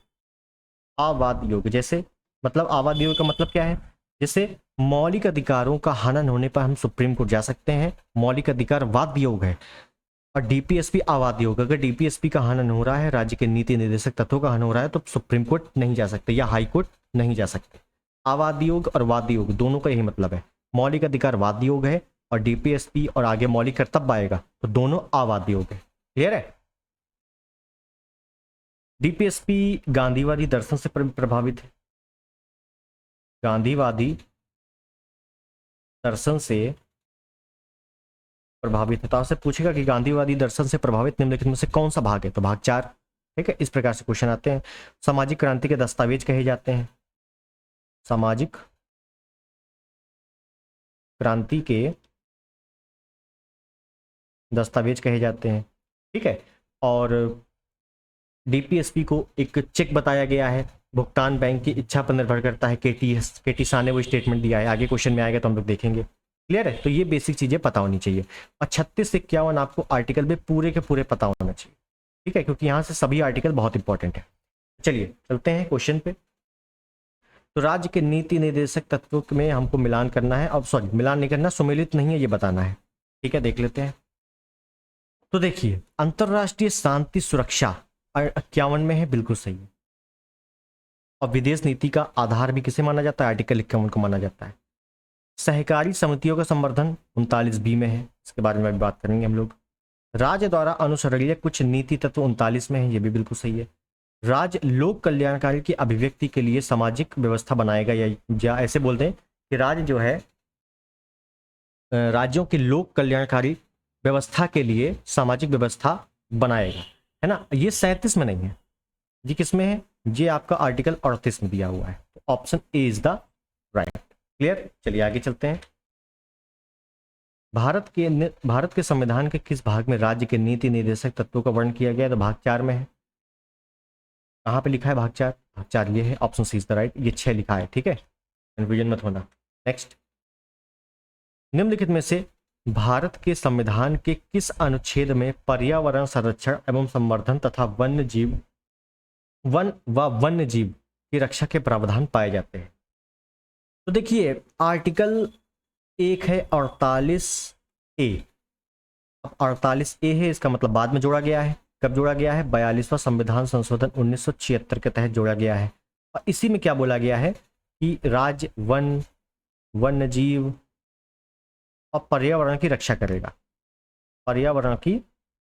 आवाद योग, जैसे मतलब आवाद योग का मतलब क्या है? जैसे मौलिक अधिकारों का हनन होने पर हम सुप्रीम कोर्ट जा सकते हैं, मौलिक अधिकार वाद योग है। और डीपीएसपी आवाद योग, अगर डीपीएसपी का हनन हो रहा है, राज्य के नीति निर्देशक तत्वों का हनन हो रहा है, तो सुप्रीम कोर्ट नहीं जा सकते या हाई कोर्ट नहीं जा सकते। आवाद योग और वाद योग दोनों का यही मतलब है। मौलिक अधिकार वाद योग है और डीपीएसपी और आगे मौलिक कर्तव्य आएगा तो दोनों आवाद योग है। क्लियर है। डीपीएसपी गांधीवादी दर्शन से प्रभावित है, गांधीवादी दर्शन से प्रभावित है। तो आपसे पूछेगा कि गांधीवादी दर्शन से प्रभावित निम्नलिखित में से कौन सा भाग है? तो भाग 4, ठीक है। इस प्रकार से क्वेश्चन आते हैं। सामाजिक क्रांति के दस्तावेज कहे जाते हैं, सामाजिक क्रांति के दस्तावेज कहे जाते हैं, ठीक है। और डीपीएसपी को एक चेक बताया गया है, भुगतान बैंक की इच्छा पर निर्भर करता है। केटी शाह ने वो स्टेटमेंट दिया है, आगे क्वेश्चन में आएगा तो हम लोग देखेंगे। क्लियर है। तो ये बेसिक चीजें पता होनी चाहिए। और 36 से 51 आपको आर्टिकल में पूरे के पूरे पता होना चाहिए, ठीक है, क्योंकि यहाँ से सभी आर्टिकल बहुत इंपॉर्टेंट है। चलिए चलते हैं क्वेश्चन पे। तो राज्य के नीति निर्देशक तत्वों में हमको मिलान करना है, अब सॉरी मिलान नहीं करना, सुमेलित नहीं है ये बताना है, ठीक है। देख लेते हैं। तो देखिए, अंतरराष्ट्रीय शांति सुरक्षा 51 में है, बिल्कुल सही है। और विदेश नीति का आधार भी किसे माना जाता है? आर्टिकल 51 को माना जाता है। सहकारी समितियों का संवर्धन 39B में है, इसके बारे में भी बात करेंगे हम लोग। राज्य द्वारा अनुसरणीय कुछ नीति तत्व 39 में है, ये भी बिल्कुल सही है। राज्य लोक कल्याणकारी की अभिव्यक्ति के लिए सामाजिक व्यवस्था बनाएगा, या ऐसे बोलते हैं कि राज्य जो है राज्यों की लोक कल्याणकारी व्यवस्था के लिए सामाजिक व्यवस्था बनाएगा, है ना। ये 37 में नहीं है, ये किस में है? ये आपका आर्टिकल 38 में दिया हुआ है। तो option A is the right. Clear. चलिए आगे चलते हैं। भारत के संविधान के किस भाग में राज्य के नीति निर्देशक तत्वों का वर्णन किया गया है? तो भाग 4 में है। कहाँ पे लिखा है भाग 4? भाग 4 ये है, option C is the right. ये 6 लिखा है, ठीक है, कन्फ्यूजन मत होना। नेक्स्ट, निम्नलिखित में से भारत के संविधान के किस अनुच्छेद में पर्यावरण संरक्षण एवं संवर्धन तथा वन व वन्य जीव की रक्षा के प्रावधान पाए जाते हैं? तो देखिए, आर्टिकल एक है 48A। अब 48A है, इसका मतलब बाद में जोड़ा गया है। कब जोड़ा गया है? 42वां संविधान संशोधन 1976 के तहत जोड़ा गया है। और इसी में क्या बोला गया है कि राज्य वन, वन्य जीव और पर्यावरण की रक्षा करेगा, पर्यावरण की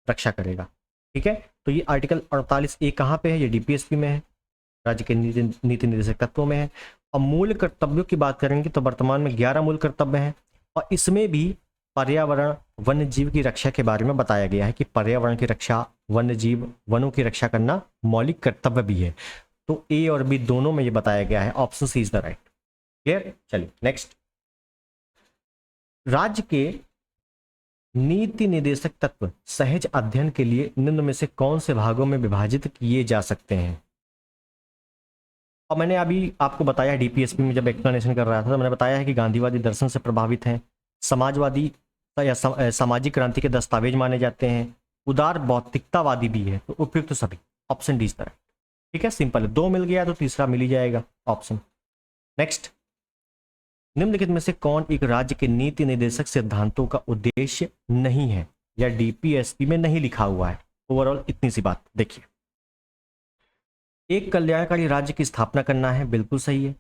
रक्षा करेगा, ठीक है। तो ये आर्टिकल 48A कहाँ पे है? ये डीपीएसपी में है, राज्य के नीति निर्देशक तत्वों में है। और मूल कर्तव्यों की बात करेंगे तो वर्तमान में 11 मूल कर्तव्य हैं, और इसमें भी पर्यावरण वन्य जीव की रक्षा के बारे में बताया गया है कि पर्यावरण की रक्षा, वन्य जीव, वनों की रक्षा करना मौलिक कर्तव्य भी है। तो ए और बी दोनों में ये बताया गया है। Option C is the right. Clear? चलिए नेक्स्ट, राज्य के नीति निर्देशक तत्व सहज अध्ययन के लिए निम्न में से कौन से भागों में विभाजित किए जा सकते हैं? और मैंने अभी आपको बताया डीपीएसपी में जब एक्सप्लेनेशन कर रहा था तो मैंने बताया है कि गांधीवादी दर्शन से प्रभावित हैं, समाजवादी या सामाजिक क्रांति के दस्तावेज माने जाते हैं, उदार भौतिकतावादी भी है। तो उपयुक्त तो सभी, option D is the right. ठीक है, सिंपल है, 2 मिल गया तो तीसरा मिल ही जाएगा, ऑप्शन। नेक्स्ट, निम्नलिखित में से कौन एक राज्य के नीति निर्देशक सिद्धांतों का उद्देश्य नहीं है या डीपीएसपी में नहीं लिखा हुआ है? ओवरऑल इतनी सी बात। देखिए, एक कल्याणकारी राज्य की स्थापना करना है, बिल्कुल सही है।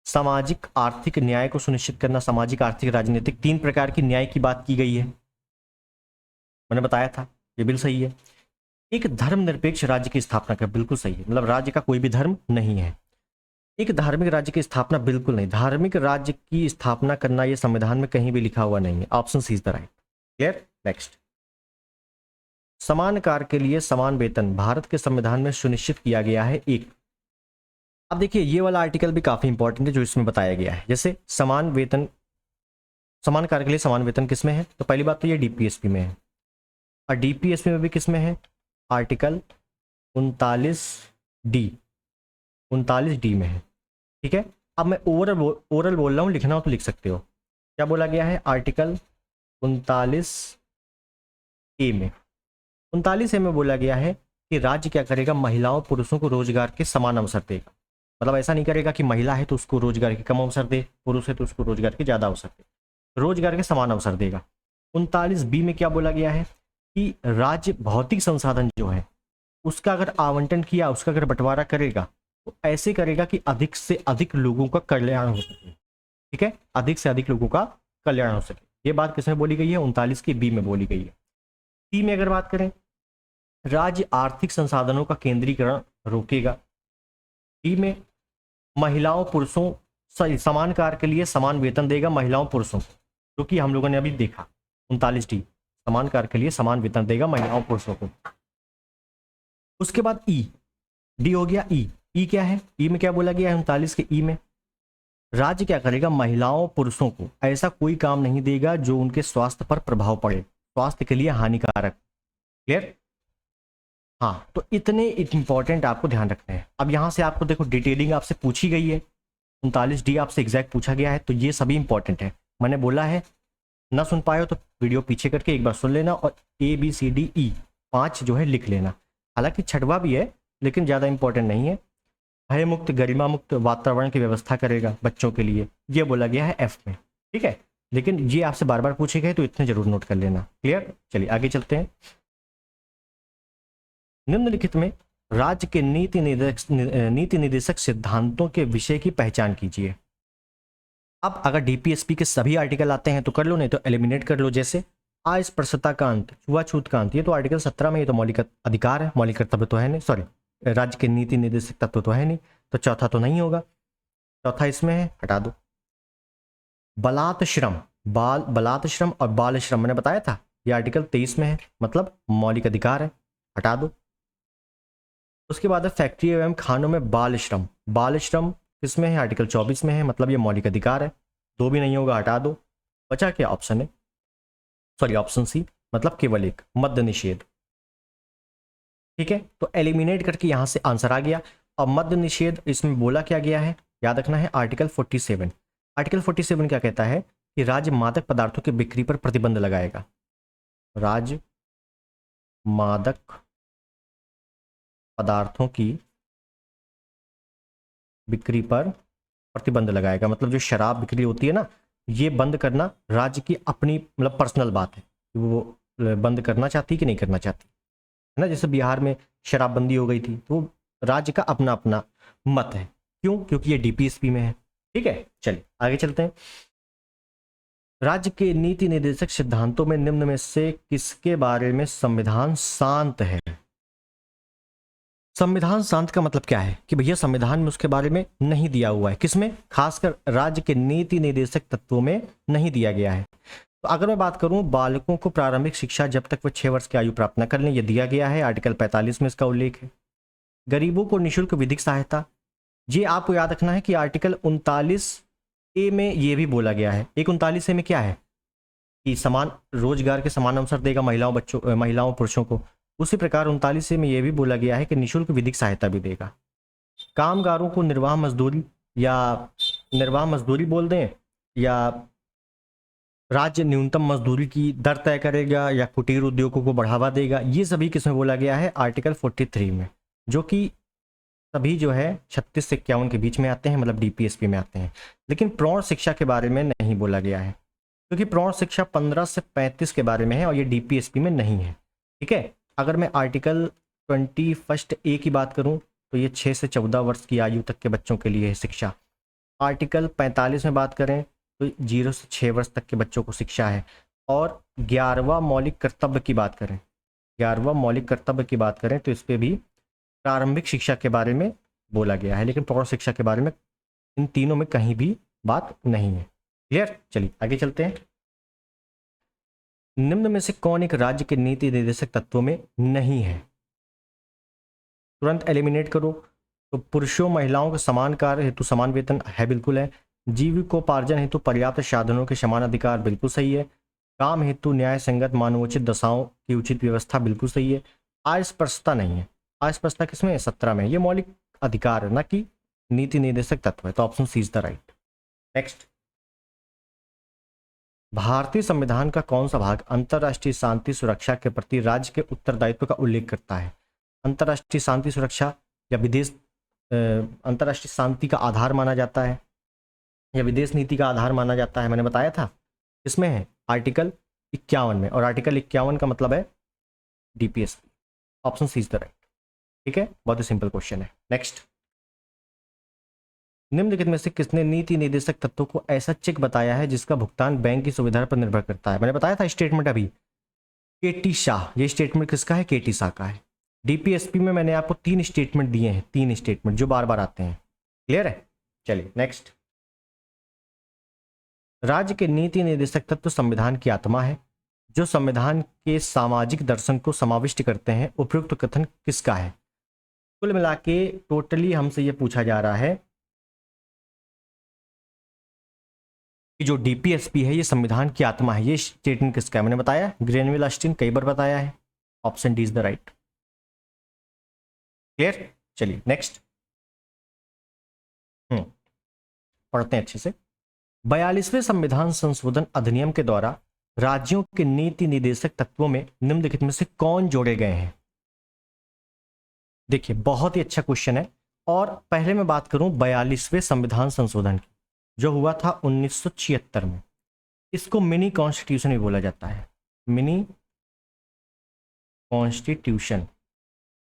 सामाजिक आर्थिक न्याय को सुनिश्चित करना, सामाजिक आर्थिक राजनीतिक 3 प्रकार की न्याय की बात की गई है, मैंने बताया था, ये बिल्कुल सही है। एक धर्मनिरपेक्ष राज्य की स्थापना कर, बिल्कुल सही है, मतलब राज्य का कोई भी धर्म नहीं है। एक धार्मिक राज्य की स्थापना, बिल्कुल नहीं, धार्मिक राज्य की स्थापना करना ये संविधान में कहीं भी लिखा हुआ नहीं है। Option C is the right. Clear? Next, समान कार्य के लिए समान वेतन भारत के संविधान में सुनिश्चित किया गया है। एक, अब देखिए ये वाला आर्टिकल भी काफी इंपॉर्टेंट है जो इसमें बताया गया है। जैसे समान वेतन, समान कार्य के लिए समान वेतन किस में है? तो पहली बात तो ये डीपीएसपी में है, और डीपीएसपी में भी किस में है? आर्टिकल 39D में है, ठीक है। अब मैं ओरल बोल रहा हूँ, लिखना हो तो लिख सकते हो। क्या बोला गया है? आर्टिकल 39A में, 39A में बोला गया है कि राज्य क्या करेगा? महिलाओं पुरुषों को रोजगार के समान अवसर देगा। मतलब ऐसा नहीं करेगा कि महिला है तो उसको रोजगार के कम अवसर दे, पुरुष है तो उसको रोजगार के ज्यादा अवसर दे, रोजगार के समान अवसर देगा। 39B में क्या बोला गया है कि राज्य भौतिक संसाधन जो है उसका अगर आवंटन किया, उसका अगर बंटवारा करेगा तो ऐसे करेगा कि अधिक से अधिक लोगों का कल्याण हो सके, ठीक है, अधिक से अधिक लोगों का कल्याण हो सके। ये बात किसमें बोली गई है? 39B में बोली गई है। सी में अगर बात करें, राज्य आर्थिक संसाधनों का केंद्रीकरण रोकेगा। डी में महिलाओं पुरुषों समान कार्य के लिए समान वेतन देगा महिलाओं पुरुषों को, जो कि हम लोगों ने अभी देखा 39D, समान कार्य के लिए समान वेतन देगा महिलाओं पुरुषों को। उसके बाद ई, डी हो गया। ई क्या है? ई में क्या बोला गया है 39 के ई में? राज्य क्या करेगा? महिलाओं पुरुषों को ऐसा कोई काम नहीं देगा जो उनके स्वास्थ्य पर प्रभाव पड़े, स्वास्थ्य के लिए हानिकारक। क्लियर? हाँ, तो इतने इंपॉर्टेंट आपको ध्यान रखने हैं। अब यहां से आपको देखो डिटेलिंग आपसे पूछी गई है, 39D आपसे एग्जैक्ट पूछा गया है, तो ये सभी इंपॉर्टेंट है। मैंने बोला है ना सुन पाए हो तो वीडियो पीछे करके एक बार सुन लेना, और ABCDE 5 जो है लिख लेना। हालांकि 6वां भी है लेकिन ज़्यादा इंपॉर्टेंट नहीं है। भय मुक्त गरिमा मुक्त वातावरण की व्यवस्था करेगा बच्चों के लिए, ये बोला गया है F में, ठीक है। लेकिन ये आपसे बार बार पूछे गए तो इतने जरूर नोट कर लेना। क्लियर? चलिए आगे चलते हैं। निम्नलिखित में राज्य के नीति निर्देशक सिद्धांतों के विषय की पहचान कीजिए। अब अगर डीपीएसपी के सभी आर्टिकल आते हैं तो कर लो, नहीं तो एलिमिनेट कर लो। जैसे अस्पृश्यता का अंत, छुआछूत का अंत, ये तो आर्टिकल 17 में, ये तो मौलिक अधिकार है, मौलिक कर्तव्य तो है नहीं, सॉरी राज्य के नीति निर्देशक तत्व तो है नहीं, तो चौथा तो नहीं होगा, चौथा इसमें है, हटा दो। बलात् श्रम, बलात् श्रम और बाल श्रम मैंने बताया था, ये आर्टिकल 23 में है, मतलब मौलिक अधिकार है, हटा दो। उसके बाद है फैक्ट्री एवं खानों में बाल श्रम, बाल श्रम किसमें है? आर्टिकल 24 में है, मतलब ये मौलिक अधिकार है, 2 भी नहीं होगा, हटा दो। बचा क्या ऑप्शन है, सॉरी ऑप्शन सी, मतलब केवल एक, मद्य निषेध। ठीक है, तो एलिमिनेट करके यहां से आंसर आ गया। अब मद्य निषेध इसमें बोला क्या गया है, याद रखना है आर्टिकल 47। आर्टिकल 47 क्या कहता है कि राज्य मादक पदार्थों की बिक्री पर प्रतिबंध लगाएगा। राज्य मादक पदार्थों की बिक्री पर प्रतिबंध लगाएगा, मतलब जो शराब बिक्री होती है ना, ये बंद करना राज्य की अपनी मतलब पर्सनल बात है, वो बंद करना चाहती कि नहीं करना चाहती है ना। जैसे बिहार में शराबबंदी हो गई थी, तो राज्य का अपना अपना मत है। क्यों? क्योंकि ये डीपीएसपी में है। ठीक है, चलिए आगे चलते हैं। राज्य के नीति निर्देशक सिद्धांतों में निम्न में से किसके बारे में संविधान शांत है? संविधान शांत का मतलब क्या है कि भैया संविधान में उसके बारे में नहीं दिया हुआ है। किसमें? खासकर राज्य के नीति निर्देशक तत्वों में नहीं दिया गया है। तो अगर मैं बात करूं, बालकों को प्रारंभिक शिक्षा जब तक वो 6 वर्ष की आयु प्राप्त न कर लें, यह दिया गया है, आर्टिकल 45 में इसका उल्लेख है। गरीबों को निःशुल्क विधिक सहायता, ये आपको याद रखना है कि आर्टिकल 39A में ये भी बोला गया है। एक 39A में क्या है कि समान रोजगार के समान अवसर देगा महिलाओं पुरुषों को। उसी प्रकार 39A में यह भी बोला गया है कि निःशुल्क विधिक सहायता भी देगा। कामगारों को निर्वाह मजदूरी बोल दें, या राज्य न्यूनतम मजदूरी की दर तय करेगा, या कुटीर उद्योगों को बढ़ावा देगा, ये सभी किसमें बोला गया है? आर्टिकल 43 में, जो कि सभी जो है 36 से 51 के बीच में आते हैं, मतलब डीपीएसपी में आते हैं। लेकिन प्रौढ़ शिक्षा के बारे में नहीं बोला गया है, क्योंकि प्रौढ़ शिक्षा 15 से 35 के बारे में है और ये डीपीएसपी में नहीं है। ठीक है, अगर मैं आर्टिकल 21A की बात करूं तो ये 6 से 14 वर्ष की आयु तक के बच्चों के लिए है शिक्षा। आर्टिकल 45 में बात करें तो 0 से 6 वर्ष तक के बच्चों को शिक्षा है। और 11वां मौलिक कर्तव्य की बात करें, 11वां मौलिक कर्तव्य की बात करें तो इस पर भी प्रारंभिक शिक्षा के बारे में बोला गया है, लेकिन प्रौढ़ शिक्षा के बारे में इन तीनों में कहीं भी बात नहीं है। क्लियर? चलिए आगे चलते हैं। निम्न में से कौन एक राज्य के नीति निर्देशक तत्वों में नहीं है? तुरंत एलिमिनेट करो। तो पुरुषों महिलाओं के समान कार्य हेतु समान वेतन है, बिल्कुल है। जीविकोपार्जन हेतु पर्याप्त साधनों के समान अधिकार, बिल्कुल सही है। काम हेतु न्याय संगत मानवोचित दशाओं की उचित व्यवस्था, बिल्कुल सही है। अस्पृश्यता नहीं है। अस्पृश्यता किसमें है? 17 में। ये मौलिक अधिकार है, ना कि नीति निर्देशक तत्व है, तो option C is the right. Next, भारतीय संविधान का कौन सा भाग अंतर्राष्ट्रीय शांति सुरक्षा के प्रति राज्य के उत्तरदायित्व का उल्लेख करता है? अंतर्राष्ट्रीय शांति सुरक्षा या विदेश अंतर्राष्ट्रीय शांति का आधार माना जाता है या विदेश नीति का आधार माना जाता है, मैंने बताया था। इसमें है आर्टिकल 51 में, और आर्टिकल 51 का मतलब है DPSP. Option C is the right. ठीक है, बहुत ही सिंपल क्वेश्चन है। नेक्स्ट, निम्नलिखित में से किसने नीति निर्देशक तत्वों को ऐसा चेक बताया है जिसका भुगतान बैंक की सुविधा पर निर्भर करता है? मैंने बताया था स्टेटमेंट अभी, केटी शाह। ये स्टेटमेंट किसका है? केटी शाह का है। डीपीएसपी में मैंने आपको 3 स्टेटमेंट दिए हैं, 3 स्टेटमेंट जो बार बार आते हैं। क्लियर है? चलिए नेक्स्ट, राज्य के नीति निर्देशक तत्व संविधान की आत्मा है। जो संविधान के सामाजिक दर्शन को समाविष्ट करते हैं, उपयुक्त कथन किसका है? कुल मिला के टोटली हमसे ये पूछा जा रहा है कि जो डीपीएसपी है ये संविधान की आत्मा है, ये स्टेटमेंट किसका है? मैंने बताया, ग्रेनविल ऑस्टिन, कई बार बताया है। Option D is the right. Clear? चलिए नेक्स्ट पढ़ते हैं अच्छे से। 42वें संविधान संशोधन अधिनियम के द्वारा राज्यों के नीति निर्देशक तत्वों में निम्नलिखित में से कौन जोड़े गए हैं? देखिए बहुत ही अच्छा क्वेश्चन है। और पहले मैं बात करूं 42वें संविधान संशोधन की, जो हुआ था 1976 में। इसको मिनी कॉन्स्टिट्यूशन भी बोला जाता है, मिनी कॉन्स्टिट्यूशन।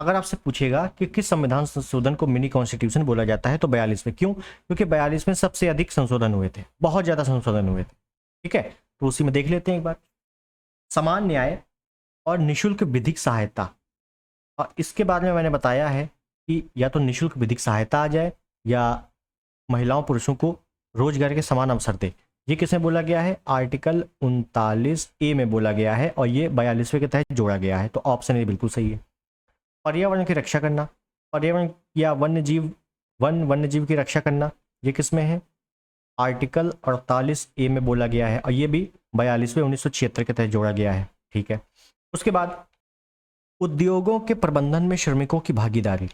अगर आपसे पूछेगा कि किस संविधान संशोधन को मिनी कॉन्स्टिट्यूशन बोला जाता है तो 42वें। क्यों? क्योंकि 42 में सबसे अधिक संशोधन हुए थे, बहुत ज्यादा संशोधन हुए थे। ठीक है, तो उसी में देख लेते हैं एक बार। समान न्याय और निःशुल्क विधिक सहायता, और इसके बारे में मैंने बताया है कि या तो निःशुल्क विधिक सहायता आ जाए या महिलाओं पुरुषों को रोजगार के समान अवसर दे। ये किसमें बोला गया है? आर्टिकल 39A में बोला गया है, और ये 42वें के तहत जोड़ा गया है, तो ऑप्शन ए बिल्कुल सही है। पर्यावरण की रक्षा करना, पर्यावरण या वन्य जीव की रक्षा करना, ये किस में है? आर्टिकल 48A में बोला गया है और ये भी 42वें 1976 के तहत जोड़ा गया है। ठीक है, उसके बाद उद्योगों के प्रबंधन में श्रमिकों की भागीदारी,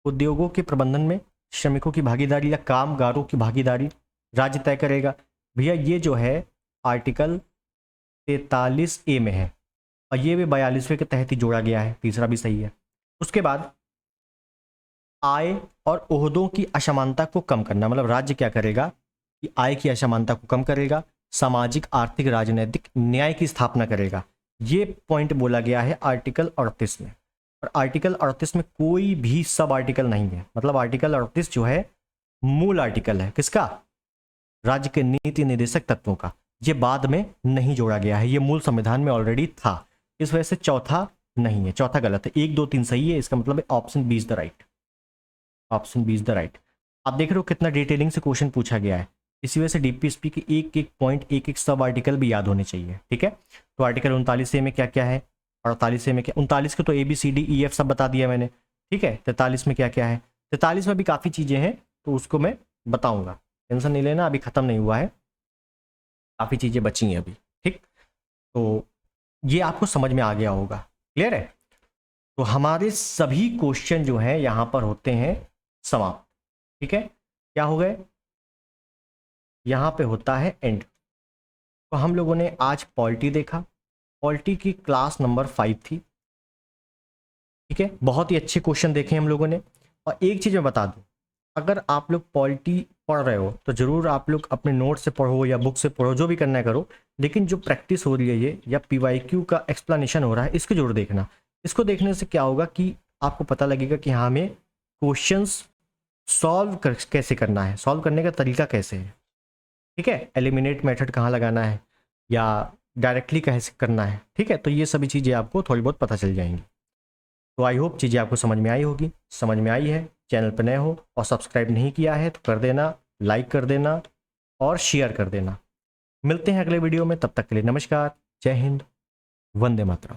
उद्योगों के प्रबंधन में श्रमिकों की भागीदारी या कामगारों की भागीदारी राज्य तय करेगा। भैया ये जो है आर्टिकल 43A में है और ये भी 42वें के तहत ही जोड़ा गया है, तीसरा भी सही है। उसके बाद आय और ओहदों की असमानता को कम करना, मतलब राज्य क्या करेगा कि आय की असमानता को कम करेगा, सामाजिक आर्थिक राजनीतिक न्याय की स्थापना करेगा। ये पॉइंट बोला गया है आर्टिकल 38 में। और आर्टिकल 38 में कोई भी सब आर्टिकल नहीं है, मतलब आर्टिकल 38 जो है मूल आर्टिकल है किसका, राज्य के नीति निर्देशक तत्वों का। ये बाद में नहीं जोड़ा गया है, ये मूल संविधान में ऑलरेडी था, इस वजह से चौथा नहीं है, चौथा गलत है। 1 2 3 सही है, इसका मतलब है option B is the right, option B is the right. आप देख रहे हो कितना डिटेलिंग से क्वेश्चन पूछा गया है, इसी वजह से डीपीएसपी के एक एक पॉइंट एक एक सब आर्टिकल भी याद होने चाहिए। ठीक है, तो आर्टिकल 39A में क्या क्या है, 48A में क्या, 39 के तो ABCDEF सब बता दिया मैंने। ठीक है, 43 में क्या क्या है, 43 में भी काफ़ी चीज़ें हैं तो उसको मैं बताऊंगा, टेंशन नहीं लेना, अभी ख़त्म नहीं हुआ है, काफ़ी चीज़ें बची हैं अभी। ठीक, तो ये आपको समझ में आ गया होगा, क्लियर है। तो हमारे सभी क्वेश्चन जो हैं यहाँ पर होते हैं समाप्त। ठीक है, क्या हो गए, यहाँ पे होता है एंड। तो हम लोगों ने आज पॉलिटी देखा, पॉलिटी की क्लास नंबर 5 थी। ठीक है, बहुत ही अच्छे क्वेश्चन देखे हम लोगों ने। और एक चीज़ मैं बता दूं, अगर आप लोग पॉलिटी पढ़ रहे हो तो ज़रूर आप लोग अपने नोट से पढ़ो या बुक से पढ़ो, जो भी करना है करो, लेकिन जो प्रैक्टिस हो रही है ये या PYQ का एक्सप्लेनेशन हो रहा है इसको जरूर देखना। इसको देखने से क्या होगा कि आपको पता लगेगा कि हाँ हमें क्वेश्चंस सॉल्व कैसे करना है, सॉल्व करने का तरीका कैसे है। ठीक है, एलिमिनेट मेथड कहाँ लगाना है या डायरेक्टली कैसे करना है। ठीक है, तो ये सभी चीज़ें आपको थोड़ी बहुत पता चल जाएंगी। तो आई होप चीज़ें आपको समझ में आई होगी, समझ में आई है, चैनल पर नए हो और सब्सक्राइब नहीं किया है तो कर देना, लाइक कर देना और शेयर कर देना। मिलते हैं अगले वीडियो में, तब तक के लिए नमस्कार, जय हिंद, वंदे मातरम।